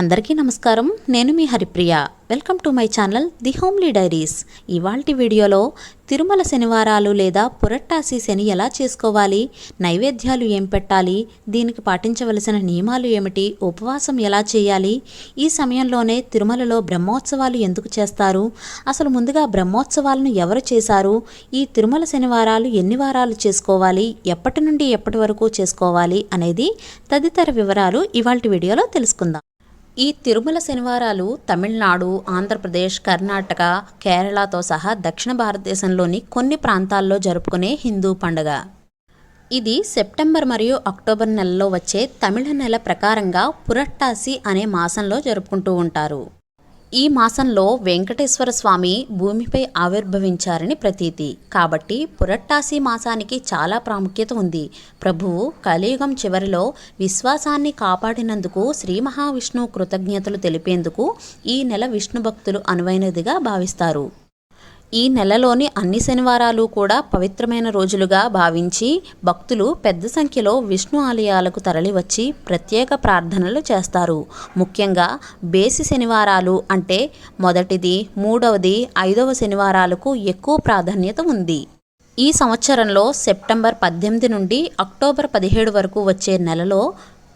అందరికీ నమస్కారం. నేను మీ Haripriya. Welcome to my channel the homely diaries. ఇవాల్టి వీడియోలో తిరుమల శనివారాలు లేదా పురట్టాసి శని ఎలా చేసుకోవాలి, నైవేద్యాలు ఏం పెట్టాలి, దీనికి పాటించవలసిన నియమాలు ఏమిటి, ఉపవాసం ఎలా చేయాలి, ఈ సమయంలోనే తిరుమలలో బ్రహ్మోత్సవాలు ఎందుకు చేస్తారు, అసలు ముందుగా బ్రహ్మోత్సవాలను ఎవరు చేశారు, ఈ తిరుమల శనివారాలు ఎన్ని వారాలు చేసుకోవాలి, ఎప్పటి నుండి ఎప్పటి వరకు చేసుకోవాలి అనేది తదితర వివరాలు ఇవాల్టి వీడియోలో తెలుసుకుందాం. ఈ తిరుమల శనివారాలు తమిళనాడు, ఆంధ్రప్రదేశ్, కర్ణాటక, కేరళతో సహా దక్షిణ భారతదేశంలోని కొన్ని ప్రాంతాల్లో జరుపుకునే హిందూ పండుగ. ఇది సెప్టెంబర్ మరియు అక్టోబర్ నెలలో వచ్చే తమిళ నెల ప్రకారంగా పురట్టాసి అనే మాసంలో జరుపుకుంటూ ఉంటారు. ఈ మాసంలో వెంకటేశ్వర స్వామి భూమిపై ఆవిర్భవించారని ప్రతీతి. కాబట్టి పురట్టాసి మాసానికి చాలా ప్రాముఖ్యత ఉంది. ప్రభువు కలియుగం చివరిలో విశ్వాసాన్ని కాపాడినందుకు శ్రీ మహావిష్ణువు కృతజ్ఞతలు తెలిపేందుకు ఈ నెల విష్ణు భక్తులు అనువైనదిగా భావిస్తారు. ఈ నెలలోని అన్ని శనివారాలు కూడా పవిత్రమైన రోజులుగా భావించి భక్తులు పెద్ద సంఖ్యలో విష్ణు ఆలయాలకు తరలివచ్చి ప్రత్యేక ప్రార్థనలు చేస్తారు. ముఖ్యంగా బేసి శనివారాలు అంటే మొదటిది, మూడవది, 5వ శనివారాలకు ఎక్కువ ప్రాధాన్యత ఉంది. ఈ సంవత్సరంలో సెప్టెంబర్ 18 నుండి అక్టోబర్ 17 వరకు వచ్చే నెలలో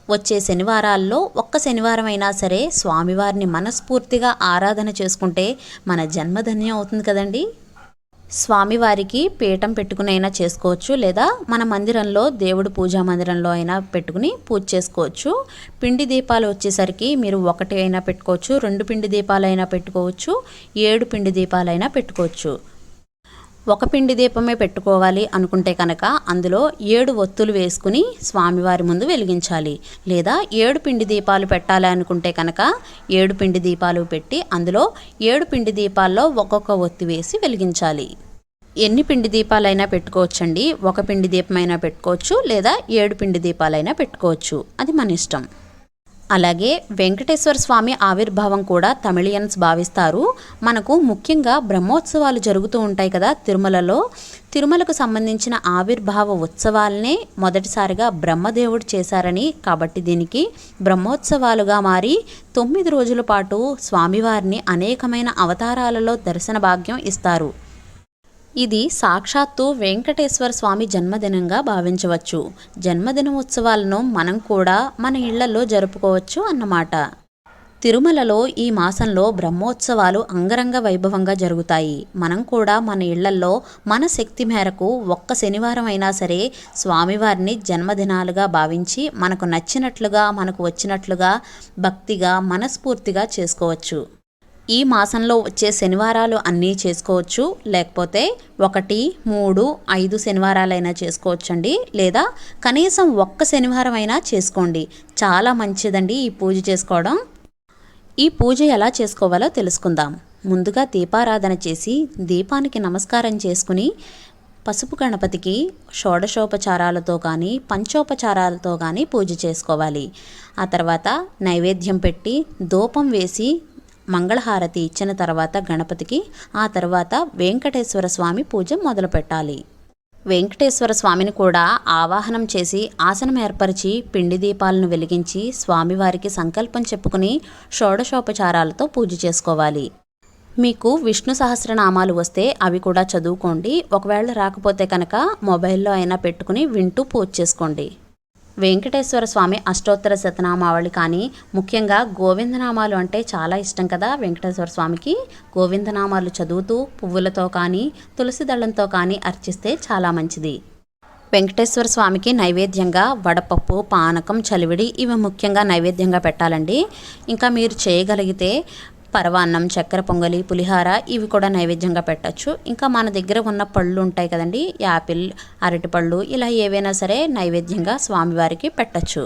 వచ్చే శనివారాల్లో ఒక్క శనివారం అయినా సరే స్వామివారిని మనస్ఫూర్తిగా ఆరాధన చేసుకుంటే మన జన్మధన్యం అవుతుంది కదండి. స్వామివారికి పీఠం పెట్టుకుని అయినా చేసుకోవచ్చు, లేదా మన మందిరంలో దేవుడు పూజా మందిరంలో అయినా పెట్టుకుని పూజ చేసుకోవచ్చు. పిండి దీపాలు వచ్చేసరికి మీరు 1 అయినా పెట్టుకోవచ్చు, 2 పిండి దీపాలైనా పెట్టుకోవచ్చు, 7 పిండి దీపాలైనా పెట్టుకోవచ్చు. ఒక పిండి దీపమే పెట్టుకోవాలి అనుకుంటే కనుక అందులో 7 ఒత్తులు వేసుకుని స్వామివారి ముందు వెలిగించాలి. లేదా 7 పిండి దీపాలు పెట్టాలి అనుకుంటే కనుక 7 పిండి దీపాలు పెట్టి అందులో 7 పిండి దీపాల్లో ఒక్కొక్క ఒత్తి వేసి వెలిగించాలి. ఎన్ని పిండి దీపాలైనా పెట్టుకోవచ్చండి. ఒక పిండి దీపమైనా పెట్టుకోవచ్చు, లేదా 7 పిండి దీపాలైనా పెట్టుకోవచ్చు. అది మన ఇష్టం. అలాగే వెంకటేశ్వర స్వామి ఆవిర్భావం కూడా తమిళియన్స్ భావిస్తారు. మనకు ముఖ్యంగా బ్రహ్మోత్సవాలు జరుగుతూ ఉంటాయి కదా తిరుమలలో. తిరుమలకు సంబంధించిన ఆవిర్భావ ఉత్సవాలనే మొదటిసారిగా బ్రహ్మదేవుడు చేశారని, కాబట్టి దీనికి బ్రహ్మోత్సవాలుగా మారి 9 రోజుల పాటు స్వామివారిని అనేకమైన అవతారాలలో దర్శన భాగ్యం ఇస్తారు. ఇది సాక్షాత్తు వెంకటేశ్వర స్వామి జన్మదినంగా భావించవచ్చు. జన్మదిన ఉత్సవాలను మనం కూడా మన ఇళ్లలో జరుపుకోవచ్చు అన్నమాట. తిరుమలలో ఈ మాసంలో బ్రహ్మోత్సవాలు అంగరంగ వైభవంగా జరుగుతాయి. మనం కూడా మన ఇళ్లల్లో మన శక్తి మేరకు ఒక్క శనివారం అయినా సరే స్వామివారిని జన్మదినాలుగా భావించి మనకు నచ్చినట్లుగా, మనకు వచ్చినట్లుగా భక్తిగా మనస్ఫూర్తిగా చేసుకోవచ్చు. ఈ మాసంలో వచ్చే శనివారాలు అన్నీ చేసుకోవచ్చు. లేకపోతే 1, 3, 5 శనివారాలైనా చేసుకోవచ్చండి. లేదా కనీసం ఒక్క శనివారం అయినా చేసుకోండి. చాలా మంచిదండి ఈ పూజ చేసుకోవడం. ఈ పూజ ఎలా చేసుకోవాలో తెలుసుకుందాం. ముందుగా దీపారాధన చేసి దీపానికి నమస్కారం చేసుకుని పసుపు గణపతికి షోడశోపచారాలతో కానీ పంచోపచారాలతో కానీ పూజ చేసుకోవాలి. ఆ తర్వాత నైవేద్యం పెట్టి ధూపం వేసి మంగళహారతి ఇచ్చిన తర్వాత గణపతికి, ఆ తర్వాత వెంకటేశ్వర స్వామి పూజ మొదలు పెట్టాలి. వెంకటేశ్వర స్వామిని కూడా ఆవాహనం చేసి ఆసనం ఏర్పరిచి పిండి దీపాలను వెలిగించి స్వామివారికి సంకల్పం చెప్పుకుని షోడశోపచారాలతో పూజ చేసుకోవాలి. మీకు విష్ణు సహస్రనామాలు వస్తే అవి కూడా చదువుకోండి. ఒకవేళ రాకపోతే కనుక మొబైల్లో అయినా పెట్టుకుని వింటూ పూజ చేసుకోండి. వెంకటేశ్వర స్వామి అష్టోత్తర శతనామావళి కానీ, ముఖ్యంగా గోవిందనామాలు అంటే చాలా ఇష్టం కదా వెంకటేశ్వర స్వామికి. గోవిందనామాలు చదువుతూ పువ్వులతో కానీ తులసి దళంతో కానీ అర్చిస్తే చాలా మంచిది. వెంకటేశ్వర స్వామికి నైవేద్యంగా వడపప్పు, పానకం, చలివిడి ఇవి ముఖ్యంగా నైవేద్యంగా పెట్టాలండి. ఇంకా మీరు చేయగలిగితే పరవాన్నం, చక్కెర పొంగలి, పులిహార ఇవి కూడా నైవేద్యంగా పెట్టచ్చు. ఇంకా మన దగ్గర ఉన్న పళ్ళు ఉంటాయి కదండి, యాపిల్, అరటిపళ్ళు, ఇలా ఏవైనా సరే నైవేద్యంగా స్వామివారికి పెట్టచ్చు.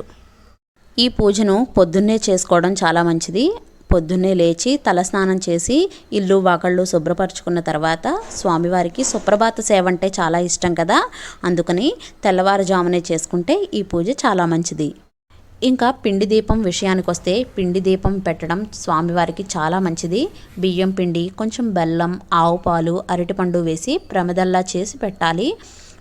ఈ పూజను పొద్దున్నే చేసుకోవడం చాలా మంచిది. పొద్దున్నే లేచి తలస్నానం చేసి ఇల్లు వాకళ్ళు శుభ్రపరచుకున్న తర్వాత స్వామివారికి సుప్రభాత సేవ అంటే చాలా ఇష్టం కదా, అందుకని తెల్లవారుజామునే చేసుకుంటే ఈ పూజ చాలా మంచిది. ఇంకా పిండి దీపం విషయానికి వస్తే పిండి దీపం పెట్టడం స్వామివారికి చాలా మంచిది. బియ్యం పిండి, కొంచెం బెల్లం, ఆవు పాలు, అరటిపండు వేసి ప్రమిదల్లా చేసి పెట్టాలి.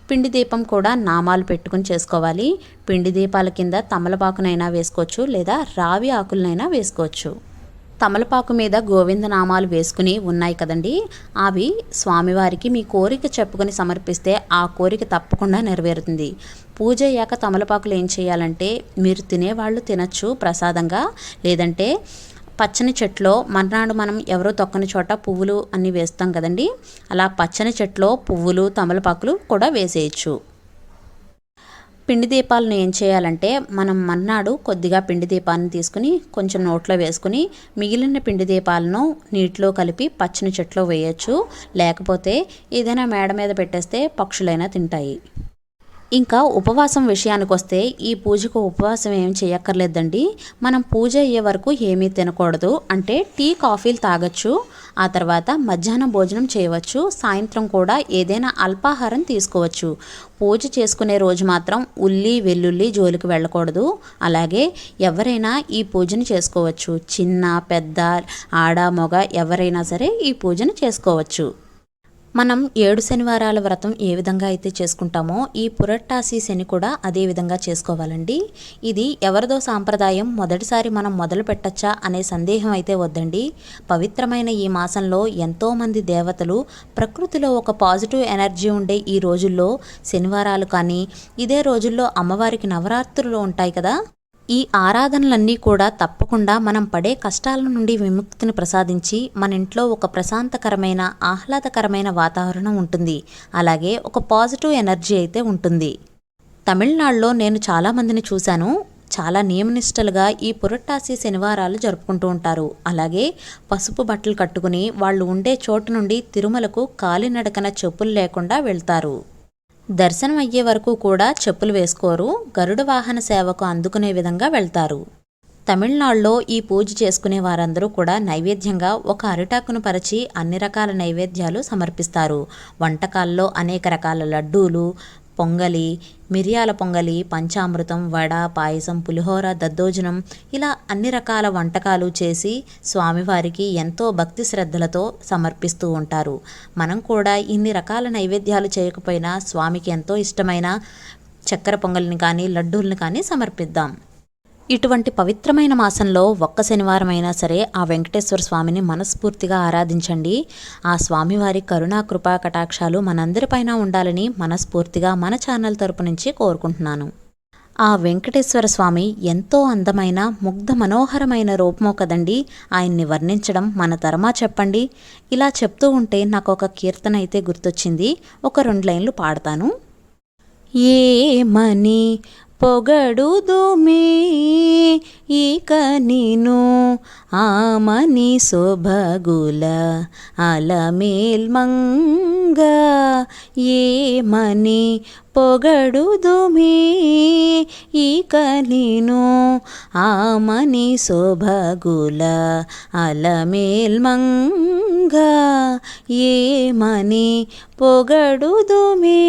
పిండి దీపం కూడా నామాలు పెట్టుకుని చేసుకోవాలి. పిండి దీపాల కింద తమలపాకునైనా వేసుకోవచ్చు లేదా రావి ఆకులనైనా వేసుకోవచ్చు. తమలపాకు మీద గోవింద నామాలు వేసుకుని ఉన్నాయి కదండి, అవి స్వామివారికి మీ కోరిక చెప్పుకొని సమర్పిస్తే ఆ కోరిక తప్పకుండా నెరవేరుతుంది. పూజ అయ్యాక తమలపాకులు ఏం చేయాలంటే, మీరు తినేవాళ్ళు తినచ్చు ప్రసాదంగా, లేదంటే పచ్చని చెట్లో మర్నాడు మనం ఎవరో తొక్కని చోట పువ్వులు అన్నీ వేస్తాం కదండి, అలా పచ్చని చెట్లో పువ్వులు తమలపాకులు కూడా వేసేయచ్చు. పిండి దీపాలను ఏం చేయాలంటే, మనం మన్నాడు కొద్దిగా పిండి దీపాన్ని తీసుకుని కొంచెం నోట్లో వేసుకుని మిగిలిన పిండి దీపాలను నీటిలో కలిపి పచ్చని చెట్లో వేయచ్చు. లేకపోతే ఏదైనా మేడ మీద పెట్టేస్తే పక్షులైనా తింటాయి. ఇంకా ఉపవాసం విషయానికి వస్తే, ఈ పూజకు ఉపవాసం ఏం చేయక్కర్లేదండి. మనం పూజ అయ్యే వరకు ఏమీ తినకూడదు. అంటే టీ కాఫీలు తాగొచ్చు, ఆ తర్వాత మధ్యాహ్నం భోజనం చేయవచ్చు, సాయంత్రం కూడా ఏదైనా అల్పాహారం తీసుకోవచ్చు. పూజ చేసుకునే రోజు మాత్రం ఉల్లి వెల్లుల్లి జోలికి వెళ్ళకూడదు. అలాగే ఎవరైనా ఈ పూజను చేసుకోవచ్చు. చిన్న పెద్ద ఆడ మగ ఎవరైనా సరే ఈ పూజను చేసుకోవచ్చు. మనం 7 శనివారాల వ్రతం ఏ విధంగా అయితే చేసుకుంటామో, ఈ పురట్టాసి శని కూడా అదే విధంగా చేసుకోవాలండి. ఇది ఎవరిదో సాంప్రదాయం, మొదటిసారి మనం మొదలు పెట్టచ్చా అనే సందేహం అయితే వద్దండి. పవిత్రమైన ఈ మాసంలో ఎంతోమంది దేవతలు, ప్రకృతిలో ఒక పాజిటివ్ ఎనర్జీ ఉండే ఈ రోజుల్లో శనివారాలు కానీ, ఇదే రోజుల్లో అమ్మవారికి నవరాత్రులు ఉంటాయి కదా, ఈ ఆరాధనలన్నీ కూడా తప్పకుండా మనం పడే కష్టాల నుండి విముక్తిని ప్రసాదించి మన ఇంట్లో ఒక ప్రశాంతకరమైన ఆహ్లాదకరమైన వాతావరణం ఉంటుంది. అలాగే ఒక పాజిటివ్ ఎనర్జీ అయితే ఉంటుంది. తమిళనాడులో నేను చాలామందిని చూశాను, చాలా నియమనిష్టలుగా ఈ పురట్టాసి శనివారాలు జరుపుకుంటూ ఉంటారు. అలాగే పసుపు బట్టలు కట్టుకుని వాళ్ళు ఉండే చోటు నుండి తిరుమలకు కాలినడకన చెప్పులు లేకుండా వెళ్తారు. దర్శనం అయ్యే వరకు కూడా చెప్పులు వేసుకోరు. గరుడ వాహన సేవకు అందుకునే విధంగా వెళ్తారు. తమిళనాడులో ఈ పూజ చేసుకునే వారందరూ కూడా నైవేద్యంగా ఒక అరిటాకును పరిచి అన్ని రకాల నైవేద్యాలు సమర్పిస్తారు. వంటకాల్లో అనేక రకాల లడ్డూలు, పొంగలి, మిరియాల పొంగలి, పంచామృతం, వడ, పాయసం, పులిహోర, దద్దోజనం, ఇలా అన్ని రకాల వంటకాలు చేసి స్వామివారికి ఎంతో భక్తి శ్రద్ధలతో సమర్పిస్తూ ఉంటారు. మనం కూడా ఇన్ని రకాల నైవేద్యాలు చేయకపోయినా స్వామికి ఎంతో ఇష్టమైన చక్కెర పొంగల్ని కానీ లడ్డూల్ని కానీ సమర్పిద్దాం. ఇటువంటి పవిత్రమైన మాసంలో ఒక్క శనివారం అయినా సరే ఆ వెంకటేశ్వర స్వామిని మనస్ఫూర్తిగా ఆరాధించండి. ఆ స్వామివారి కరుణా కృపా కటాక్షాలు మనందరిపైన ఉండాలని మనస్ఫూర్తిగా మన ఛానల్ తరపు నుంచి కోరుకుంటున్నాను. ఆ వెంకటేశ్వర స్వామి ఎంతో అందమైన ముగ్ధ మనోహరమైన రూపమో కదండి. ఆయన్ని వర్ణించడం మన తరమా చెప్పండి. ఇలా చెప్తూ ఉంటే నాకు ఒక కీర్తన అయితే గుర్తొచ్చింది, ఒక 2 లైన్లు పాడతాను. ఏమని పొగడుదుమే ఇక నిను ఆమని శోభగుల అలమేల్మంగ, ఏమని పొగడుదుమే ఇక నిను ఆమని శోభగుల అలమేల్మంగ, ఏమని పొగడుదుమే.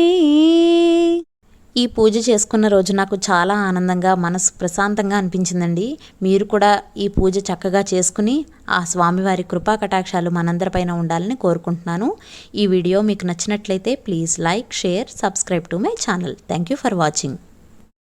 ఈ పూజ చేసుకున్న రోజు నాకు చాలా ఆనందంగా మనసు ప్రశాంతంగా అనిపించిందండి. మీరు కూడా ఈ పూజ చక్కగా చేసుకుని ఆ స్వామివారి కృపా కటాక్షాలు మనందరిపైన ఉండాలని కోరుకుంటున్నాను. ఈ వీడియో మీకు నచ్చినట్లయితే please like, share, subscribe to my channel. Thank you for watching.